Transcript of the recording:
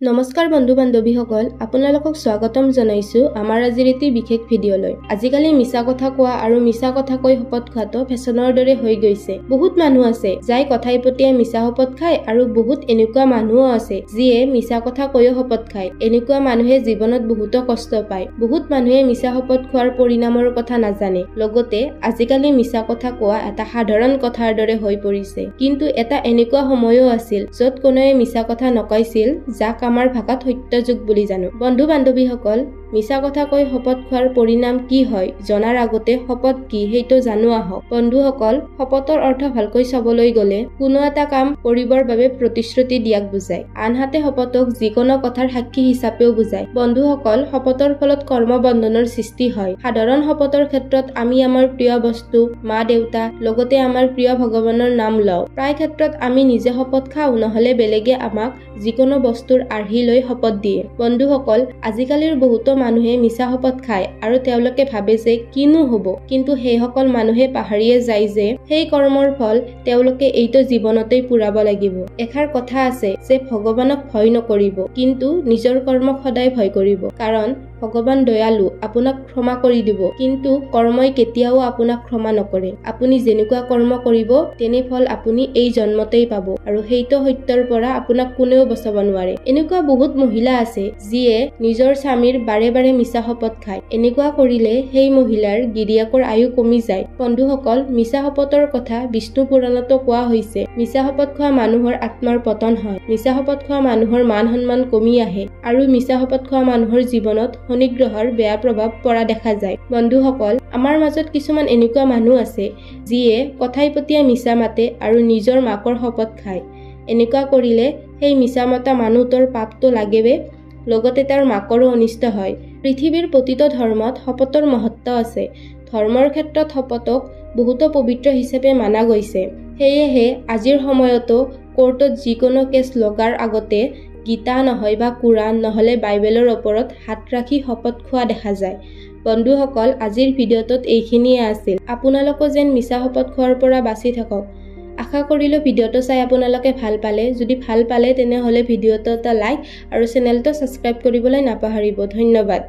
নমস্কাৰ বন্ধু বান্ধৱীসকল আপোনালোকক স্বাগতম জনাইছো আমাৰ আজিৰ এটি বিশেষ ভিডিঅলৈ। আজিকালি মিছা কথা কোৱা আৰু মিছা কথা কৈ শপত খোৱাটো ফেশ্বনৰ দৰে হৈ গৈছে। বহুত মানুহ আছে যাই কথাই পতিয়ে মিছা শপত খায় আৰু বহুত এনেকুৱা মানুহও আছে যিয়ে মিছা কথা কৈও শপত খায়। এনেকুৱা মানুহে জীৱনত বহুত কষ্ট পায়। বহুত মানুহে মিছা শপত খোৱাৰ পৰিণামৰ কথা নাজানে। লগতে আজিকালি মিছা কথা কোৱা এটা সাধাৰণ কথাৰ দৰে হৈ পৰিছে। কিন্তু এটা এনেকুৱা সময়ও আছিল য'ত কোনোৱে মিছা কথা নকৈছিল যাক আমাৰ ভাষাত সত্যযুগ বুলি জানো। বন্ধু বান্ধৱীসকল, মিছা কথা কৈ শপত খোৱাৰ পৰিণাম কি হয় জনাৰ আগতে শপত কি সেইটো জানো আহক। বন্ধুসকল, শপতৰ অৰ্থ ভালকৈ চাবলৈ গ'লে কোনো এটা কাম কৰিবৰ বাবে প্ৰতিশ্ৰুতি দিয়াক বুজায়। আনহাতে শপতক যিকোনো কথাৰ সাক্ষী হিচাপেও বুজায়। বন্ধুসকল, শপতৰ ফলত কৰ্মবন্ধনৰ সৃষ্টি হয়। সাধাৰণ শপতৰ ক্ষেত্ৰত আমি আমাৰ প্ৰিয় বস্তু, মা দেউতা, লগতে আমাৰ প্ৰিয় ভগৱানৰ নাম লওঁ। প্ৰায় ক্ষেত্ৰত আমি নিজে শপত খাওঁ, নহলে বেলেগে আমাক যিকোনো বস্তুৰ আৰ্হি লৈ শপত দিয়ে। বন্ধুসকল, আজিকালিৰ বহুতো মানুহে মিছা শপত খায় আৰু তেওঁলোকে ভাবে যে কিনো হ'ব, কিন্তু সেইসকল মানুহে পাহৰিয়ে যায় যে সেই কৰ্মৰ ফল তেওঁলোকে এইটো জীৱনতেই পুৰাব লাগিব। এষাৰ কথা আছে যে ভগৱানক ভয় নকৰিব, কিন্তু নিজৰ কৰ্মক সদায় ভয় কৰিব। কাৰণ ভগৱান দয়ালু, আপোনাক ক্ষমা কৰি দিব, কিন্তু কৰ্মই কেতিয়াও আপোনাক ক্ষমা নকৰে। আপুনি যেনেকুৱা কৰ্ম কৰিব তেনে ফল আপুনি এই জন্মতেই পাব, আৰু সেইটো সত্যৰ পৰা আপোনাক কোনেও বচাব নোৱাৰে। এনেকুৱা বহুত মহিলা আছে যিয়ে নিজৰ স্বামীৰ বাৰে বাৰে মিছা শপত খায়। এনেকুৱা কৰিলে সেই মহিলাৰ গিৰিয়েকৰ আয়ু কমি যায়। বন্ধুসকল, মিছা শপতৰ কথা বিষ্ণু পুৰাণতো কোৱা হৈছে। মিছা শপত খোৱা মানুহৰ আত্মাৰ পতন হয়। মিছা শপত খোৱা মানুহৰ মান সন্মান কমি আহে আৰু মিছা শপত খোৱা মানুহৰ জীৱনত শনি গ্ৰহৰ বেয়া প্ৰভাৱ পৰা দেখা যায়। বন্ধুসকল, আমাৰ মাজত কিছুমান এনেকুৱা মানুহ আছে যিয়ে কথাই পতিয়ে মিছা মাতে আৰু নিজৰ মাকৰ শপত খায়। এনেকুৱা কৰিলে সেই মিছা মতা মানুহটোৰ পাপটো লাগেবে, লগতে তাৰ মাকৰো অনিষ্ট হয়। পৃথিৱীৰ প্ৰতিটো ধৰ্মত শপতৰ মহত্ব আছে। ধৰ্মৰ ক্ষেত্ৰত শপতক বহুতো পবিত্ৰ হিচাপে মানা গৈছে। সেয়েহে আজিৰ সময়তো কোৰ্টত যিকোনো কেছ লগাৰ আগতে গীতা নহয় বা কোৰাণ নহলে বাইবেলৰ ওপৰত হাত ৰাখি শপত খোৱা দেখা যায়। বন্ধুসকল, আজিৰ ভিডিঅ'টোত এইখিনিয়ে আছিল। আপোনালোকো যেন মিছা শপত খোৱাৰ পৰা বাচি থাকক। আশা কৰিলো ভিডিঅ'টো চাই আপোনালোকে ভাল পালে। যদি ভাল পালে তেনেহলে ভিডিঅ'টো এটা লাইক আৰু চেনেলটো ছাবস্ক্ৰাইব কৰিবলৈ নাপাহৰিব। ধন্যবাদ।